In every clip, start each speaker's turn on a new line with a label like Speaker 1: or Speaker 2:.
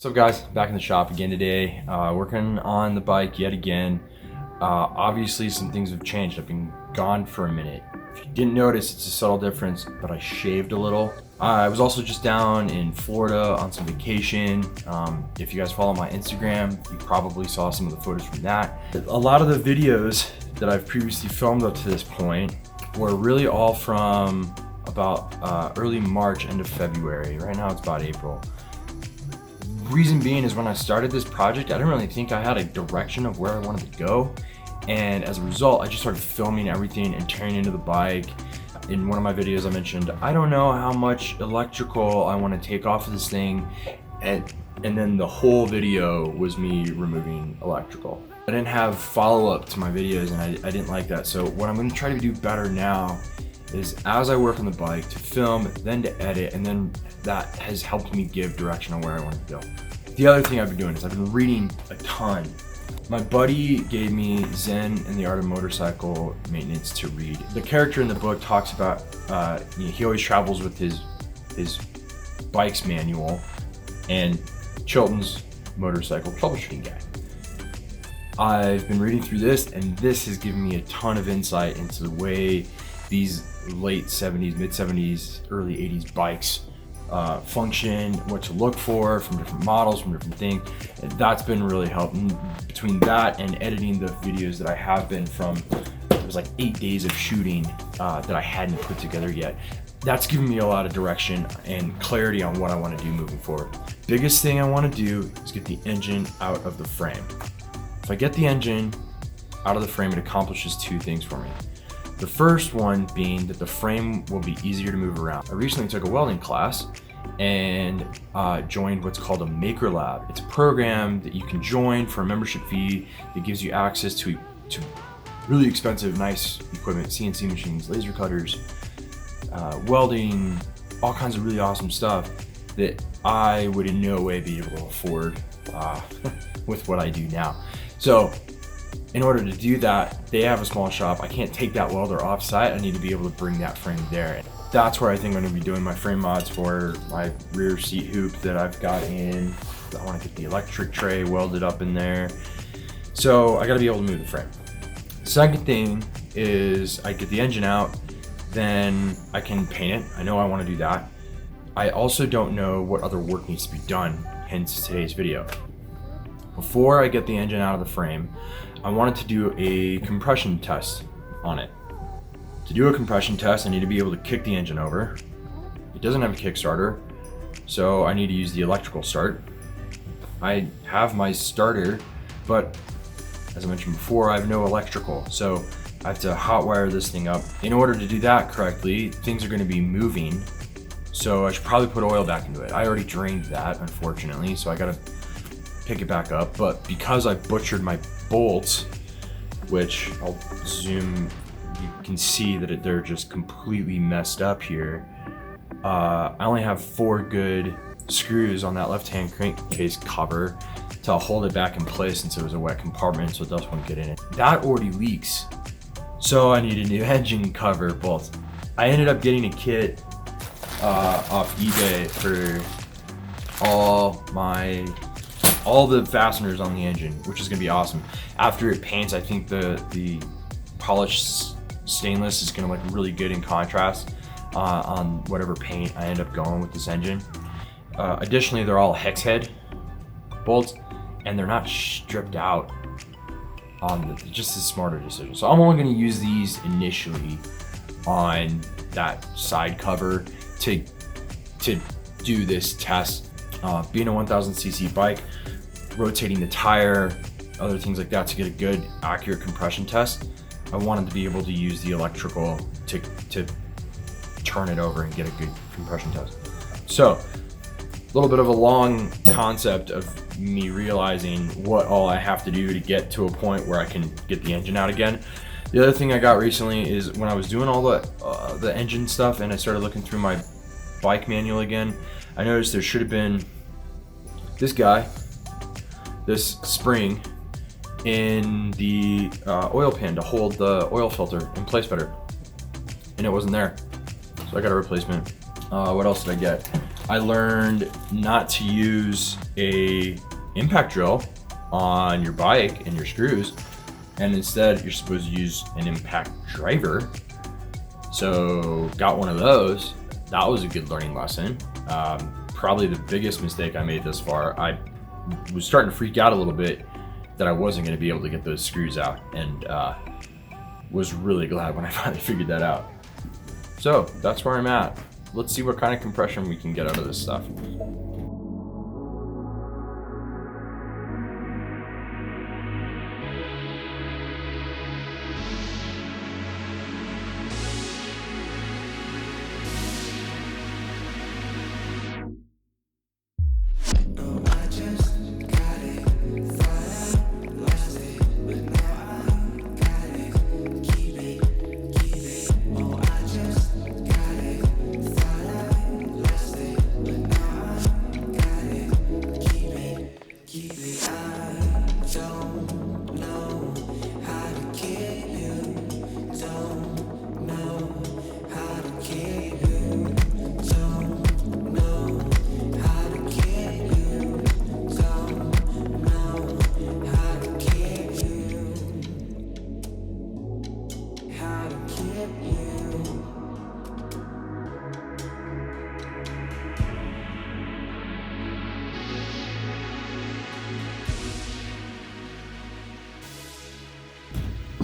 Speaker 1: What's up guys, back in the shop again today, working on the bike yet again. Obviously some things have changed. I've been gone for a minute. If you didn't notice, it's a subtle difference, but I shaved a little. I was also just down in Florida on some vacation. If you guys follow my Instagram, you probably saw some of the photos from that. A lot of the videos that I've previously filmed up to this point were really all from about early March, end of February. Right now it's about April. Reason being is when I started this project, I didn't really think I had a direction of where I wanted to go. And as a result, I just started filming everything and tearing into the bike. In one of my videos I mentioned, I don't know how much electrical I want to take off of this thing. And then the whole video was me removing electrical. I didn't have follow-up to my videos and I didn't like that. So what I'm going to try to do better now is as I work on the bike to film, then to edit, and then that has helped me give direction on where I want to go. The other thing I've been doing is I've been reading a ton. My buddy gave me Zen and the Art of Motorcycle Maintenance to read. The character in the book talks about, he always travels with his bike's manual and Chilton's motorcycle troubleshooting guide. I've been reading through this and this has given me a ton of insight into the way these late 70s, mid 70s, early 80s bikes function, what to look for from different models, from different things. And that's been really helping. Between that and editing the videos that I have been from, it was like 8 days of shooting that I hadn't put together yet. That's given me a lot of direction and clarity on what I want to do moving forward. Biggest thing I want to do is get the engine out of the frame. If I get the engine out of the frame, it accomplishes two things for me. The first one being that the frame will be easier to move around. I recently took a welding class and joined what's called a Maker Lab. It's a program that you can join for a membership fee that gives you access to really expensive, nice equipment, CNC machines, laser cutters, welding, all kinds of really awesome stuff that I would in no way be able to afford with what I do now. So in order to do that, they have a small shop. I can't take that welder off site. I need to be able to bring that frame there. That's where I think I'm gonna be doing my frame mods for my rear seat hoop that I've got in. I wanna get the electric tray welded up in there. So I gotta be able to move the frame. Second thing is I get the engine out, then I can paint it. I know I wanna do that. I also don't know what other work needs to be done, hence today's video. Before I get the engine out of the frame, I wanted to do a compression test on it. To do a compression test, I need to be able to kick the engine over. It doesn't have a Kickstarter, so I need to use the electrical start. I have my starter, but as I mentioned before, I have no electrical, so I have to hot wire this thing up. In order to do that correctly, things are going to be moving, so I should probably put oil back into it. I already drained that, unfortunately, so I gotta pick it back up. But because I butchered my bolts, which I'll zoom, you can see that they're just completely messed up here. I only have 4 good screws on that left-hand crankcase cover to hold it back in place since it was a wet compartment so dust wouldn't get in it. That already leaks, so I need a new engine cover bolt. I ended up getting a kit off eBay for all the fasteners on the engine, which is gonna be awesome. After it paints, I think the polished stainless is gonna look really good in contrast on whatever paint I end up going with this engine. Additionally, they're all hex head bolts and they're not stripped out on just a smarter decision. So I'm only gonna use these initially on that side cover to do this test. Being a 1000cc bike, rotating the tire, other things like that to get a good accurate compression test, I wanted to be able to use the electrical to turn it over and get a good compression test. So a little bit of a long concept of me realizing what all I have to do to get to a point where I can get the engine out again. The other thing I got recently is when I was doing all the engine stuff and I started looking through my bike manual again, I noticed there should have been this spring in the oil pan to hold the oil filter in place better, and it wasn't there, so I got a replacement. What else did I get? I learned not to use a impact drill on your bike and your screws, and instead you're supposed to use an impact driver. So got one of those. That was a good learning lesson. Probably the biggest mistake I made thus far. I was starting to freak out a little bit that I wasn't going to be able to get those screws out, and was really glad when I finally figured that out. So that's where I'm at. Let's see what kind of compression we can get out of this stuff.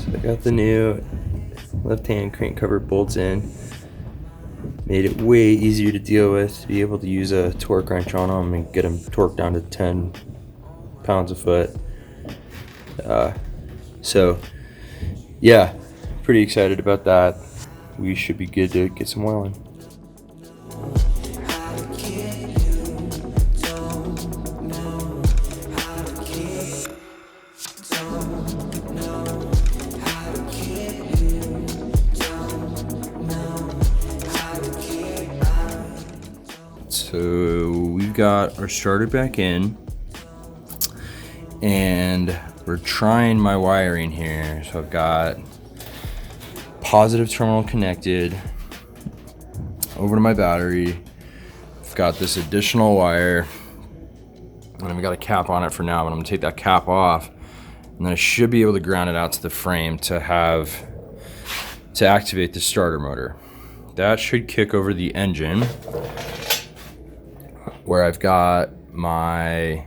Speaker 1: I got the new left-hand crank cover bolts in. Made it way easier to deal with, to be able to use a torque wrench on them and get them torqued down to 10 pounds a foot. So yeah, pretty excited about that. We should be good to get some oil in. So we've got our starter back in, and we're trying my wiring here. So I've got positive terminal connected over to my battery. I've got this additional wire, and I've got a cap on it for now, but I'm gonna take that cap off, and then I should be able to ground it out to the frame to activate the starter motor. That should kick over the engine, where I've got my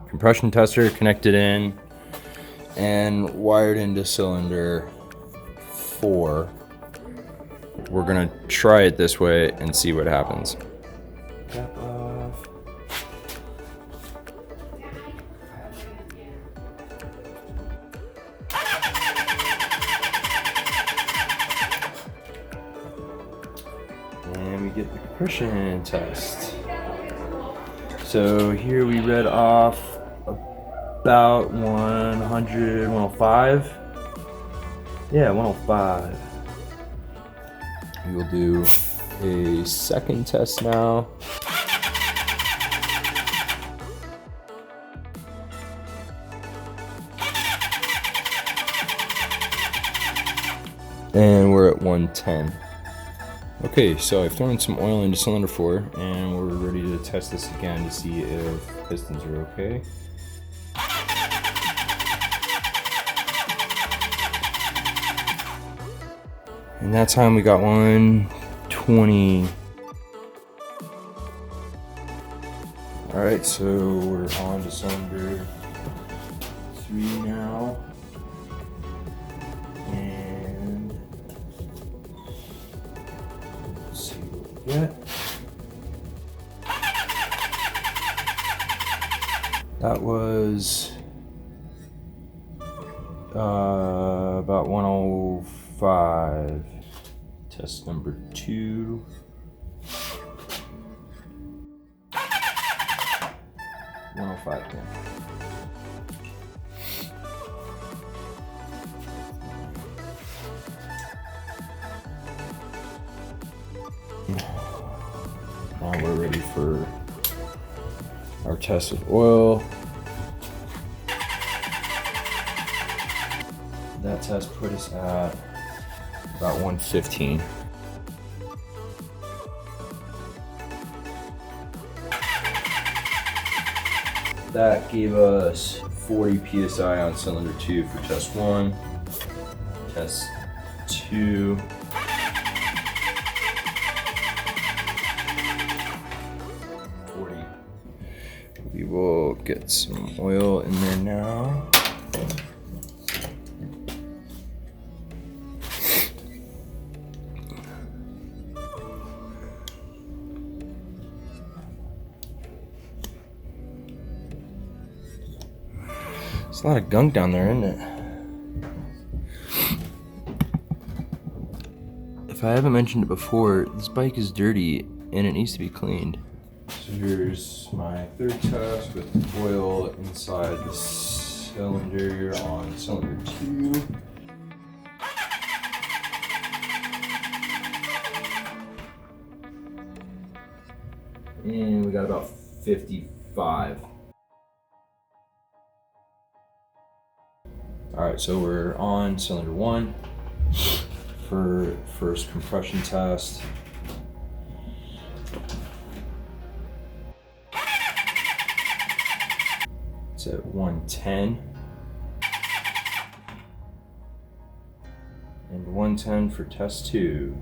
Speaker 1: compression tester connected in and wired into cylinder 4. We're gonna try it this way and see what happens. Cap off. And we get the compression test. So here we read off about 100, 105. Yeah, 105. We will do a second test now. And we're at 110. Okay, so I've thrown some oil into cylinder 4, and we're ready to test this again to see if pistons are okay. And that time we got 120. Alright, so we're on to cylinder 3 now. And let's see what we get. That was about 105. Test number 2. 105 again. Now we're ready for our test with oil. That test put us at about 115. That gave us 40 PSI on cylinder 2 for test 1. Test 2. We will get some oil in there now. There's a lot of gunk down there, isn't it? If I haven't mentioned it before, this bike is dirty and it needs to be cleaned. So here's my third test with oil inside the cylinder on cylinder 2. And we got about 55. All right, so we're on cylinder 1 for first compression test. It's at 110. And 110 for test 2.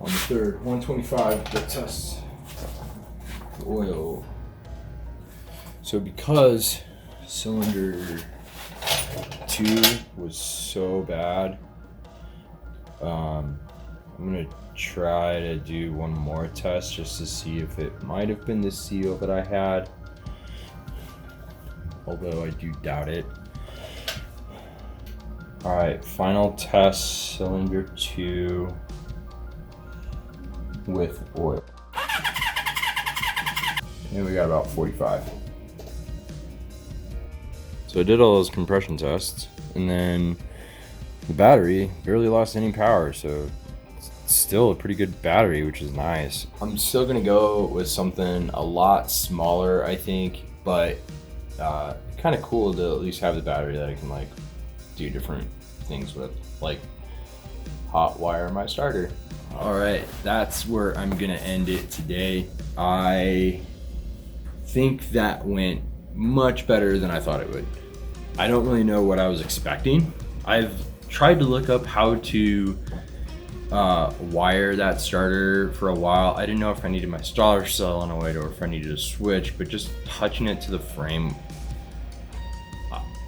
Speaker 1: On the third, 125 the test the oil. So because cylinder 2 was so bad, I'm gonna try to do one more test just to see if it might have been the seal that I had, although I do doubt it. All right, final test, cylinder 2 with oil. And we got about 45. So I did all those compression tests, and then the battery barely lost any power, so it's still a pretty good battery, which is nice. I'm still gonna go with something a lot smaller, I think, but kind of cool to at least have the battery that I can like do different things with, like hot wire my starter. All right, that's where I'm gonna end it today. I think that went much better than I thought it would. I don't really know what I was expecting. I've tried to look up how to wire that starter for a while. I didn't know if I needed my starter solenoid or if I needed a switch, but just touching it to the frame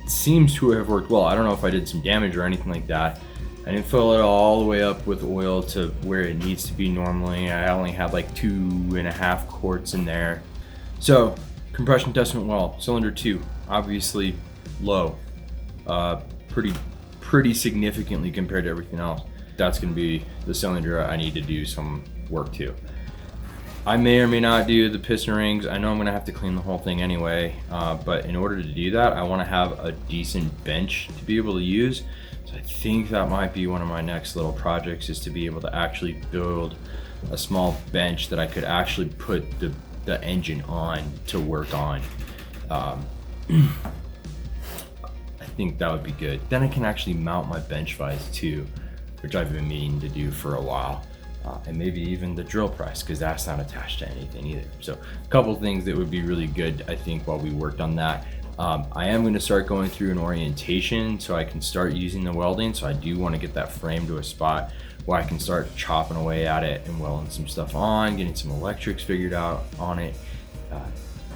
Speaker 1: seems to have worked well. I don't know if I did some damage or anything like that. I didn't fill it all the way up with oil to where it needs to be normally. I only had like 2.5 quarts in there. So compression test went well. Cylinder 2, obviously low, pretty significantly compared to everything else. That's gonna be the cylinder I need to do some work to. I may or may not do the piston rings. I know I'm gonna have to clean the whole thing anyway, but in order to do that, I wanna have a decent bench to be able to use. So I think that might be one of my next little projects, is to be able to actually build a small bench that I could actually put the engine on to work on. I think that would be good. Then I can actually mount my bench vise too, which I've been meaning to do for a while. And maybe even the drill press, because that's not attached to anything either. So a couple things that would be really good, I think, while we worked on that. I am going to start going through an orientation so I can start using the welding. So I do want to get that frame to a spot where I can start chopping away at it and welding some stuff on, getting some electrics figured out on it.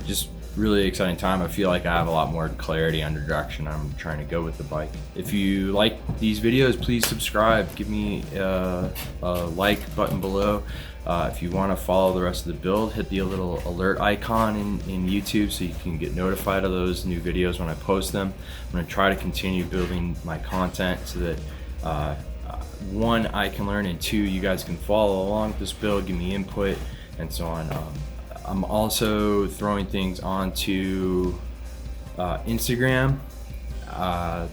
Speaker 1: Just really exciting time. I feel like I have a lot more clarity on the direction I'm trying to go with the bike. If you like these videos, please subscribe. Give me a like button below. If you want to follow the rest of the build, hit the little alert icon in YouTube so you can get notified of those new videos when I post them. I'm going to try to continue building my content so that one, I can learn, and two, you guys can follow along with this build, give me input, and so on. I'm also throwing things onto Instagram.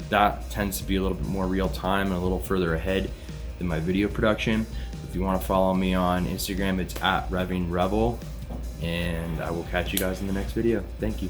Speaker 1: That tends to be a little bit more real time and a little further ahead than my video production. If you want to follow me on Instagram, it's at Revving Rebel. and I will catch you guys in the next video. Thank you.